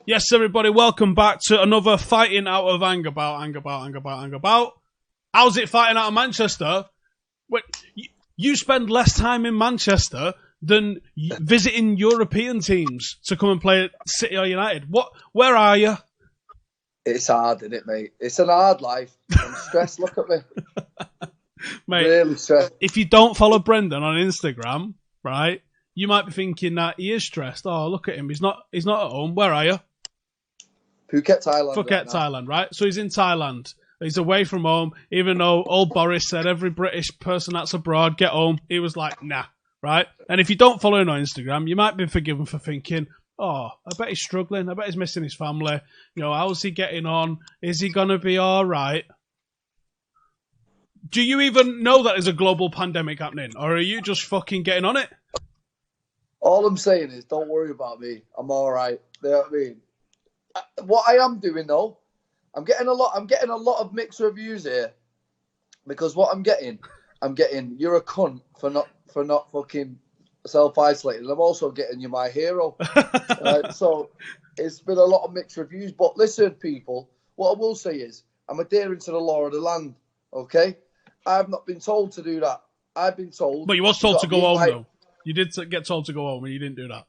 Yes, everybody, welcome back to another Fighting Out of Anger Bout. How's it fighting out of Manchester? Wait, you spend less time in Manchester than visiting European teams to come and play at City or United. Where are you? It's hard, isn't it, mate? It's an hard life. I'm stressed. Look at me. Mate, really stressed. If you don't follow Brendan on Instagram, right, you might be thinking that he is stressed. Oh, look at him. He's not at home. Where are you? Phuket, Thailand. Phuket, Thailand, right? So he's in Thailand. He's away from home, even though old Boris said every British person that's abroad, get home. He was like, nah, right? And if you don't follow him on Instagram, you might be forgiven for thinking, oh, I bet he's struggling. I bet he's missing his family. You know, how's he getting on? Is he going to be all right? Do you even know that there's a global pandemic happening? Or are you just fucking getting on it? All I'm saying is, don't worry about me. I'm all right. You know what I mean? What I am doing though, I'm getting a lot of mixed reviews here, because what I'm getting, you're a cunt for not fucking self-isolating. I'm also getting you my hero. So it's been a lot of mixed reviews. But listen, people, what I will say is, I'm adhering to the law of the land. Okay, I have not been told to do that. I've been told. But you was told to go home though. You did get told to go home, and you didn't do that.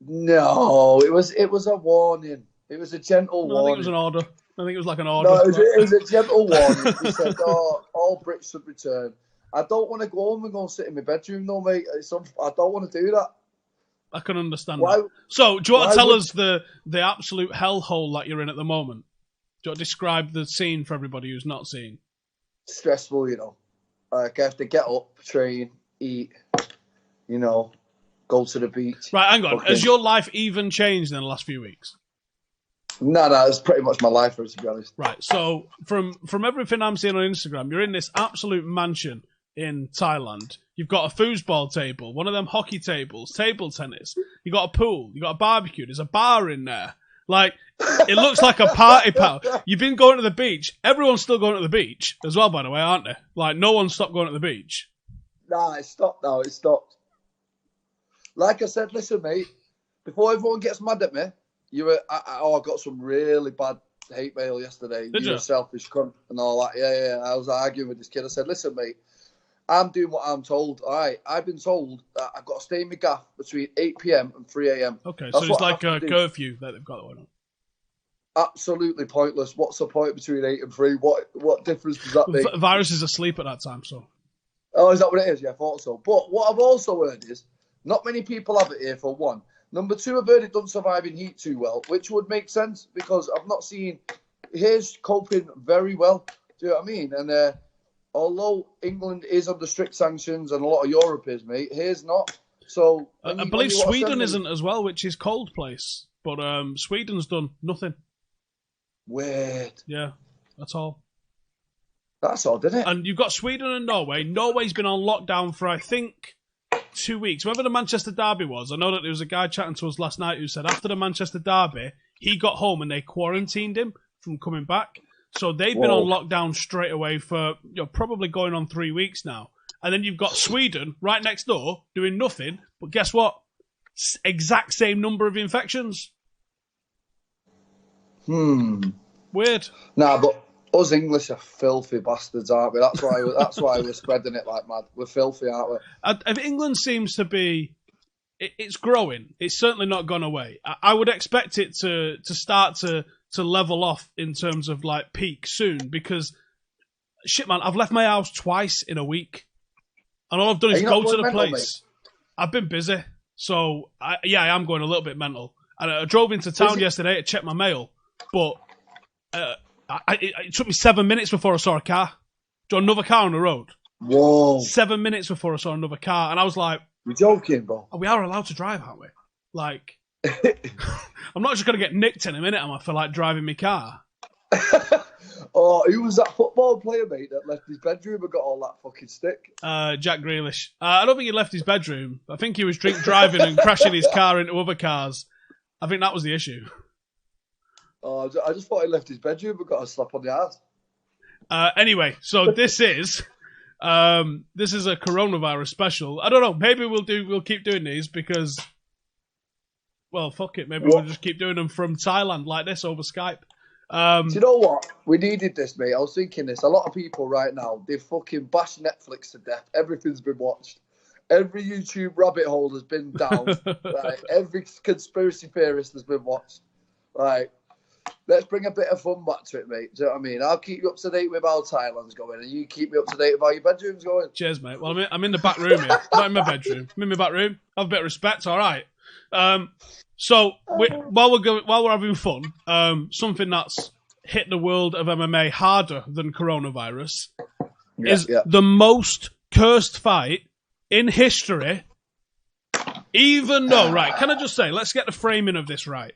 No, it was a warning. It was a gentle warning. I think it was an order. I think it was like an order. No, it was a gentle warning. He said, "Oh, all Brits should return." I don't want to go home and go and sit in my bedroom, though, mate. I don't want to do that. I can understand that. So, do you want to tell us the absolute hellhole that you're in at the moment? Do you want to describe the scene for everybody who's not seen? Stressful, you know. Like I have to get up, train, eat, you know, go to the beach. Right, hang on. Has your life even changed in the last few weeks? No, it's pretty much my life, to be honest. Right, so from everything I'm seeing on Instagram, you're in this absolute mansion in Thailand. You've got a foosball table, one of them hockey tables, table tennis. You got a pool, you got a barbecue. There's a bar in there. Like, it looks like a party pal. You've been going to the beach. Everyone's still going to the beach as well, by the way, aren't they? Like, no one stopped going to the beach. Nah, it stopped now. It stopped. Like I said, listen, mate, before everyone gets mad at me, I got some really bad hate mail yesterday. Did you? You're a selfish cunt and all that. Yeah. I was arguing with this kid. I said, listen, mate, I'm doing what I'm told. All right, I've been told that I've got to stay in my gaff between 8 p.m. and 3 a.m. Okay, so it's like a curfew that they've got going on. Absolutely pointless. What's the point between 8 and 3? What difference does that make? Virus is asleep at that time, so. Oh, is that what it is? Yeah, I thought so. But what I've also heard is, not many people have it here, for one. Number two, I've heard it doesn't survive in heat too well, which would make sense because I've not seen... Here's coping very well. Do you know what I mean? And although England is under strict sanctions and a lot of Europe is, mate, here's not. So I believe Sweden isn't as well, which is cold place. But Sweden's done nothing. Weird. Yeah, that's all. That's odd, isn't it? And you've got Sweden and Norway. Norway's been on lockdown for, I think, 2 weeks. Wherever the Manchester derby was, I know that there was a guy chatting to us last night who said after the Manchester derby, he got home and they quarantined him from coming back. So they've been on lockdown straight away for probably going on 3 weeks now. And then you've got Sweden right next door doing nothing. But guess what? Exact same number of infections. Weird. Nah, but us English are filthy bastards, aren't we? That's why we're spreading it like mad. We're filthy, aren't we? England seems to be... It's growing. It's certainly not gone away. I would expect it to start to level off in terms of like peak soon because, shit man, I've left my house twice in a week. And all I've done is go to the place. Mate? I've been busy. So, I am going a little bit mental. And I drove into town yesterday to check my mail. But it took me 7 minutes before I saw a car. Another car on the road. Whoa. 7 minutes before I saw another car. And I was like... You're joking, bro. We are allowed to drive, aren't we? Like... I'm not just going to get nicked in a minute, am I, for like driving my car? Oh, who was that football player, mate, that left his bedroom and got all that fucking stick? Jack Grealish. I don't think he left his bedroom. I think he was drink driving and crashing his car into other cars. I think that was the issue. Oh, I just thought he left his bedroom and got a slap on the ass. Anyway, so this is a coronavirus special. I don't know. Maybe we'll keep doing these because Well, fuck it. Maybe What? we'll just keep doing them from Thailand like this over Skype. Do you know what? We needed this, mate. I was thinking this. A lot of people right now, they fucking bash Netflix to death. Everything's been watched. Every YouTube rabbit hole has been down. Right? Every conspiracy theorist has been watched. Right? Let's bring a bit of fun back to it, mate. Do you know what I mean? I'll keep you up to date with how Thailand's going, and you keep me up to date with how your bedroom's going. Cheers, mate. Well, I'm in the back room here. Not in my bedroom. I'm in my back room. Have a bit of respect, all right. So while we're having fun, something that's hit the world of MMA harder than coronavirus is the most cursed fight in history. Even though, right? Can I just say, let's get the framing of this right.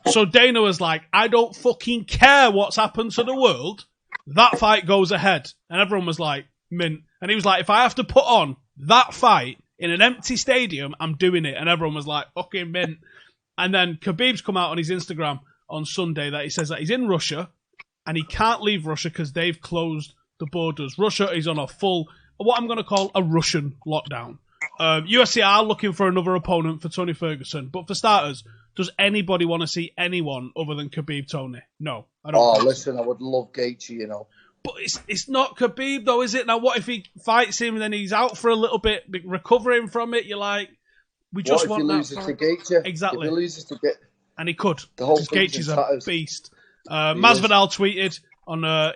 So Dana was like, I don't fucking care what's happened to the world. That fight goes ahead. And everyone was like, mint. And he was like, if I have to put on that fight in an empty stadium, I'm doing it. And everyone was like, fucking mint. And then Khabib's come out on his Instagram on Sunday that he says that he's in Russia and he can't leave Russia because they've closed the borders. Russia is on a full, what I'm going to call a Russian lockdown. UFC are looking for another opponent for Tony Ferguson. But for starters, does anybody want to see anyone other than Khabib Tony? No, I don't. Oh, listen, I would love Gaethje, you know. But it's not Khabib, though, is it? Now, what if he fights him and then he's out for a little bit, recovering from it? You're like, we just want that. What if he loses to Gaethje? Exactly. If he loses to Gaethje. And he could, because Gaethje's a beast. Masvidal tweeted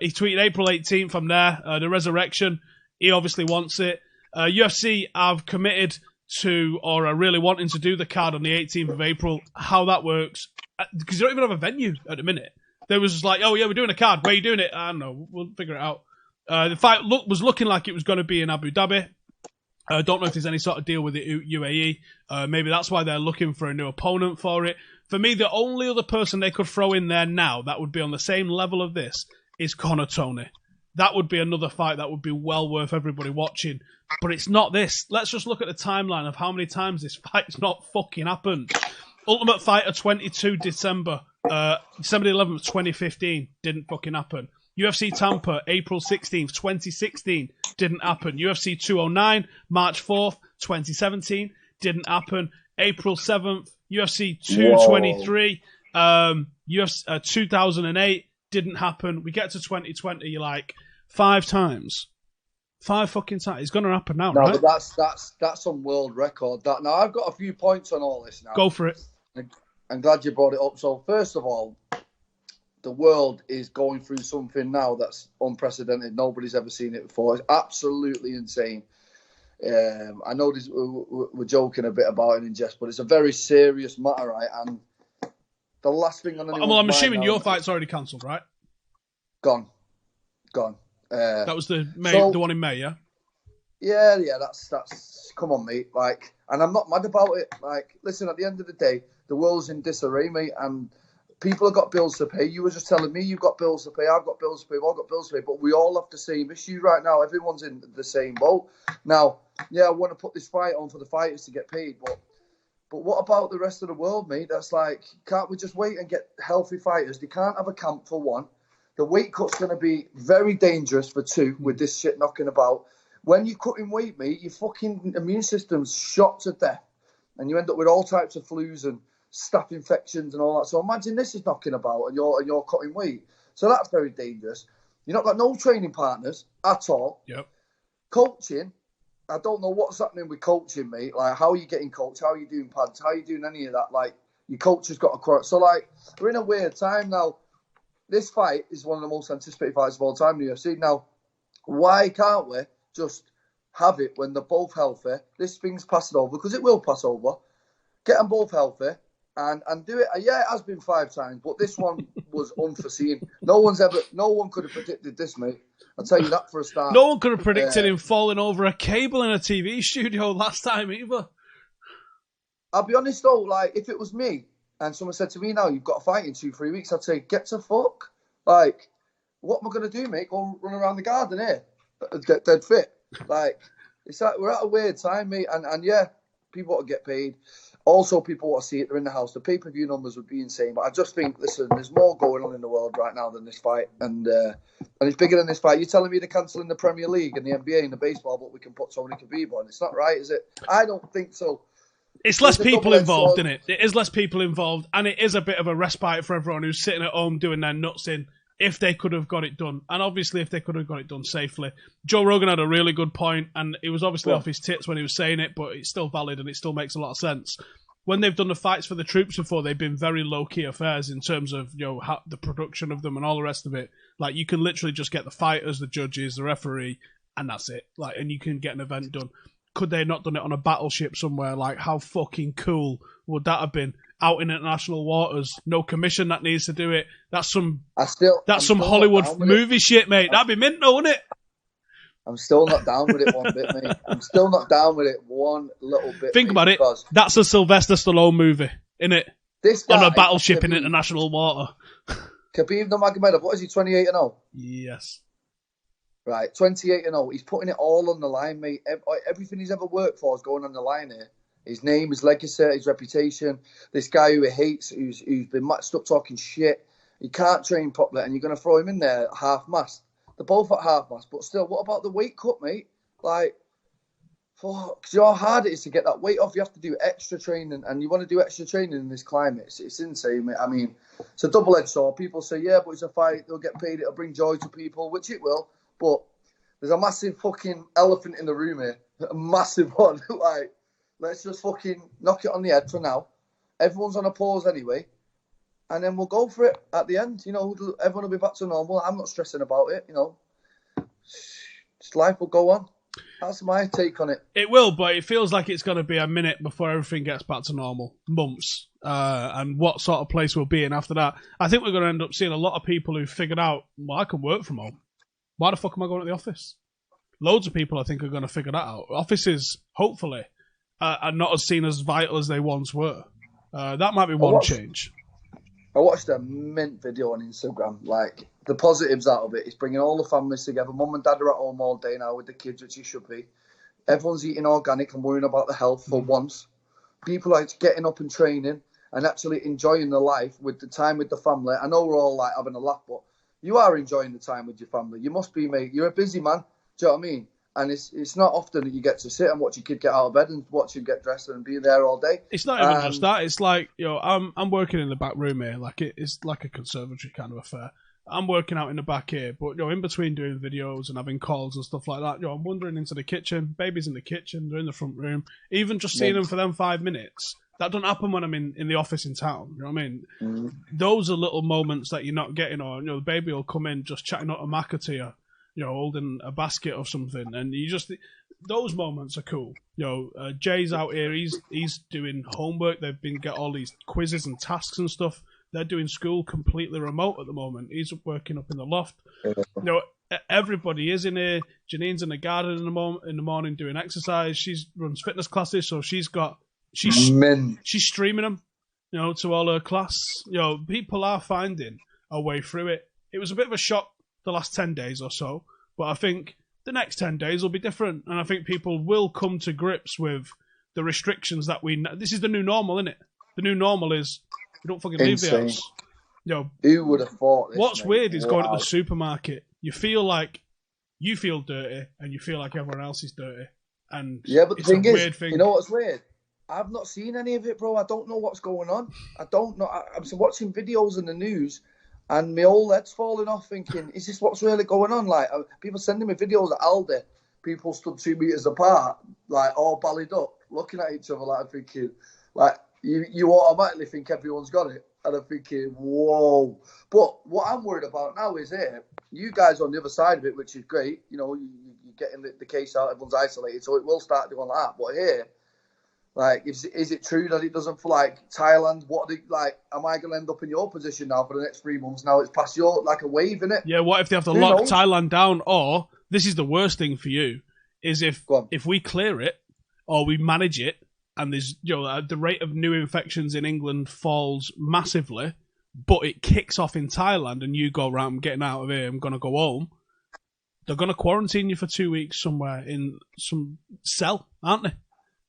he tweeted April 18th from there, the resurrection. He obviously wants it. UFC have committed to, or are really wanting to do the card on the 18th of April. How that works, because you don't even have a venue at the minute. There was just like, oh yeah, we're doing a card. Where are you doing it? I don't know. We'll figure it out. The fight was looking like it was going to be in Abu Dhabi. I don't know if there's any sort of deal with the UAE. Maybe that's why they're looking for a new opponent for it. For me, the only other person they could throw in there now that would be on the same level of this is Conor Tony. That would be another fight that would be well worth everybody watching. But it's not this. Let's just look at the timeline of how many times this fight's not fucking happened. Ultimate Fighter 22 December 11th, 2015. Didn't fucking happen. UFC Tampa, April 16th, 2016. Didn't happen. UFC 209, March 4th, 2017. Didn't happen. April 7th, UFC 223, UFC 2008. Didn't happen. We get to 2020, you're like, 5 times. 5 fucking times. It's going to happen now, right? But that's some world record. Now, I've got a few points on all this now. Go for it. I'm glad you brought it up. So, first of all, the world is going through something now that's unprecedented. Nobody's ever seen it before. It's absolutely insane. I know we're joking a bit about it in jest, but it's a very serious matter, right? And the last thing on anyone's mind. Well, I'm assuming your fight's already cancelled, right? Gone. That was the one in May, yeah? Yeah, that's come on, mate. Like, and I'm not mad about it. Like, listen, at the end of the day, the world's in disarray, mate, and people have got bills to pay. You were just telling me you've got bills to pay. I've got bills to pay. We've all got bills to pay. But we all have the same issue right now. Everyone's in the same boat. Now, yeah, I want to put this fight on for the fighters to get paid. But what about the rest of the world, mate? That's like, can't we just wait and get healthy fighters? They can't have a camp for one. The weight cut's going to be very dangerous for 2 with this shit knocking about. When you're cutting weight, mate, your fucking immune system's shot to death. And you end up with all types of flus and staph infections and all that. So imagine this is knocking about and you're cutting weight. So that's very dangerous. You've not got no training partners at all. Yep. Coaching, I don't know what's happening with coaching, mate. Like, how are you getting coached? How are you doing pads? How are you doing any of that? Like, your coach has got a quarter. So, like, we're in a weird time now. This fight is one of the most anticipated fights of all time in the UFC. Now, why can't we just have it when they're both healthy? This thing's passing over, because it will pass over. Get them both healthy and do it. Yeah, it has been 5 times, but this one was unforeseen. No one could have predicted this, mate. I'll tell you that for a start. No one could have predicted him falling over a cable in a TV studio last time either. I'll be honest though, like, if it was me and someone said to me, now you've got a fight in 2-3 weeks, I'd say, get to fuck. Like, what am I going to do, mate? Go run around the garden here? Get dead fit? Like, it's like, we're at a weird time, mate. And yeah, people want to get paid. Also, people want to see it. They're in the house. The pay-per-view numbers would be insane. But I just think, listen, there's more going on in the world right now than this fight. And it's bigger than this fight. You're telling me they're cancelling the Premier League and the NBA and the baseball, but we can put Tony Khabib on. It's not right, is it? I don't think so. It's less people involved, sword. isn't it? It is less people involved, and it is a bit of a respite for everyone who's sitting at home doing their nuts in, if they could have got it done. And obviously, if they could have got it done safely. Joe Rogan had a really good point, and it was obviously off his tits when he was saying it, but it's still valid and it still makes a lot of sense. When they've done the fights for the troops before, they've been very low-key affairs in terms of the production of them and all the rest of it. Like, you can literally just get the fighters, the judges, the referee, and that's it. Like, and you can get an event done. Could they have not done it on a battleship somewhere? Like, how fucking cool would that have been? Out in international waters, no commission that needs to do it. That's some Hollywood movie shit, mate. That'd be mint, though, wouldn't it? I'm still not down with it one bit, mate. I'm still not down with it one little bit. Think about it. That's a Sylvester Stallone movie, innit? This guy, on a battleship in international water. Khabib Nurmagomedov, what is he, 28-0? Yes. Right, 28-0. He's putting it all on the line, mate. Everything he's ever worked for is going on the line here. His name, his legacy, his reputation. This guy who he hates, who's been matched up talking shit. He can't train properly, and you're going to throw him in there half-mast. They're both at half-mast, but still, what about the weight cut, mate? Like, fuck, you know how hard it is to get that weight off. You have to do extra training, and you want to do extra training in this climate. It's insane, mate. I mean, it's a double-edged sword. People say, yeah, but it's a fight. They'll get paid. It'll bring joy to people, which it will. But there's a massive fucking elephant in the room here. A massive one. Like, let's just fucking knock it on the head for now. Everyone's on a pause anyway. And then we'll go for it at the end. You know, everyone will be back to normal. I'm not stressing about it, you know. Just life will go on. That's my take on it. It will, but it feels like it's going to be a minute before everything gets back to normal. Months. And what sort of place we'll be in after that. I think we're going to end up seeing a lot of people who figured out, well, I can work from home. Why the fuck am I going to the office? Loads of people, I think, are going to figure that out. Offices, hopefully, are not as seen as vital as they once were. That might be one change. I watched a mint video on Instagram. Like, the positives out of it is bringing all the families together. Mum and dad are at home all day now with the kids, which you should be. Everyone's eating organic and worrying about the health for once. People are getting up and training and actually enjoying the life with the time with the family. I know we're all like having a laugh, but you are enjoying the time with your family. You must be, mate. You're a busy man. Do you know what I mean? And it's not often that you get to sit and watch your kid get out of bed and watch him get dressed and be there all day. It's not even just that. It's like, I'm working in the back room here. Like, it's like a conservatory kind of affair. I'm working out in the back here, but in between doing videos and having calls and stuff like that, I'm wandering into the kitchen. Baby's in the kitchen. They're in the front room. Even just seeing them for them 5 minutes. That doesn't happen when I'm in the office in town. You know what I mean? Mm. Those are little moments that you're not getting. Or the baby will come in just chatting up a maca to you. Holding a basket or something, and those moments are cool. Jay's out here, he's doing homework. They've been get all these quizzes and tasks and stuff. They're doing school completely remote at the moment. He's working up in the loft. Everybody is in here. Janine's in the garden in the morning doing exercise. She runs fitness classes, so she's streaming them, to all her class. People are finding a way through it. It was a bit of a shock the last 10 days or so, but I think the next 10 days will be different, and I think people will come to grips with the restrictions that this is the new normal, isn't it? The new normal is we don't fucking leave the house. Who would have thought this? What's weird is going to the supermarket. You feel dirty, and you feel like everyone else is dirty, and yeah, but the thing is, thing. You know what's weird? I've not seen any of it, bro. I don't know what's going on. I don't know. I'm watching videos in the news. And my whole head's falling off thinking, is this what's really going on? Like, people sending me videos at Aldi, people stood 2 meters apart, like, all ballied up, looking at each other, like, thinking, like, you automatically think everyone's got it. And I'm thinking, whoa. But what I'm worried about now is you guys on the other side of it, which is great. You're getting the case out, everyone's isolated, so it will start doing that. But here, like, is it true that it doesn't feel like Thailand? Am I going to end up in your position now for the next 3 months? Now it's past your, like a wave, innit? Yeah, what if they have to lock Thailand down? Or, this is the worst thing for you, is if we clear it, or we manage it, and there's, the rate of new infections in England falls massively, but it kicks off in Thailand, and you go, right, I'm getting out of here, I'm going to go home, they're going to quarantine you for 2 weeks somewhere in some cell, aren't they?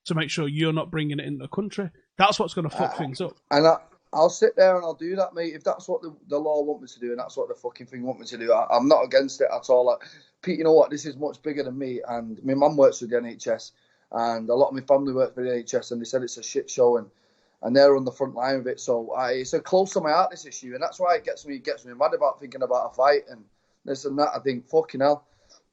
To make sure you're not bringing it into the country. That's what's going to fuck things up. And I'll sit there and I'll do that, mate. If that's what the law want me to do and that's what the fucking thing want me to do, I'm not against it at all. Like, Pete, you know what? This is much bigger than me. And my mum works with the NHS. and a lot of my family work for the NHS, and they said it's a shit show, and they're on the front line of it. So it's a close to my heart, this issue, and that's why it gets me mad about thinking about a fight and this and that. I think, fucking hell.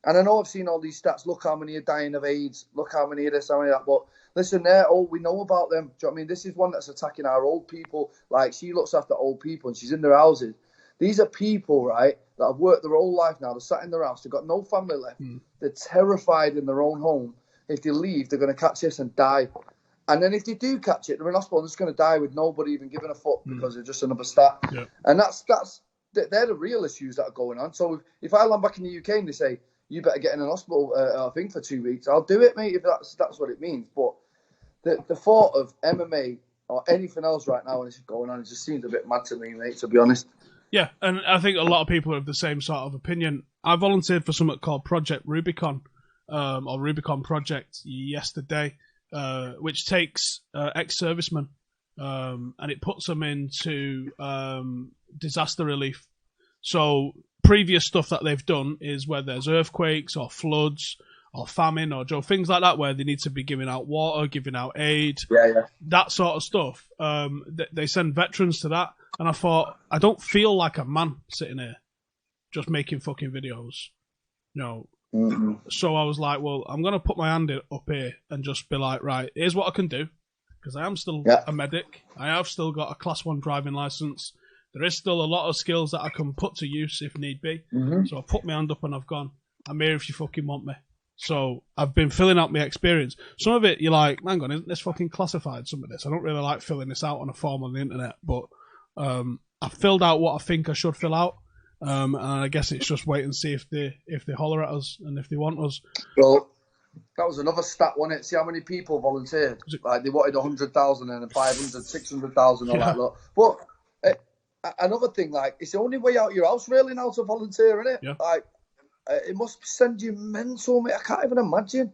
And I know I've seen all these stats. Look how many are dying of AIDS. Look how many of this, how many of that. But listen, we know about them. Do you know what I mean? This is one that's attacking our old people. Like, she looks after old people and she's in their houses. These are people, right, that have worked their whole life now. They're sat in their house. They've got no family left. They're terrified in their own home. If they leave, they're going to catch this and die. And then if they do catch it, they're in hospital and they're just going to die with nobody even giving a fuck because they're just another stat. Yeah. And they're the real issues that are going on. So if I land back in the UK and they say, you better get in an hospital thing for 2 weeks, I'll do it, mate, if that's what it means. But the thought of MMA or anything else right now when this is going on, it just seems a bit mad to me, mate, to be honest. Yeah, and I think a lot of people have the same sort of opinion. I volunteered for something called Project Rubicon, or Rubicon Project yesterday, which takes ex-servicemen and it puts them into disaster relief. So previous stuff that they've done is where there's earthquakes or floods or famine or things like that where they need to be giving out water, giving out aid, that sort of stuff. They send veterans to that. And I thought, I don't feel like a man sitting here just making fucking videos. So I was like, well, I'm going to put my hand up here and just be like, right, here's what I can do. Because I am still a medic. I have still got a Class 1 driving licence. There is still a lot of skills that I can put to use if need be. So I put my hand up and I've gone, I'm here if you fucking want me. So I've been filling out my experience. Some of it, you're like, hang on, isn't this fucking classified, some of this? I don't really like filling this out on a form on the internet, but I've filled out what I think I should fill out. And I guess it's just wait and see if they holler at us and if they want us. Well, that was another stat, wasn't it? See how many people volunteered? Like, they wanted 100,000 and 500, 600,000 or that lot. But another thing, like, it's the only way out your house really now to volunteer, isn't it? Yeah. Like, it must send you mental, mate. I can't even imagine.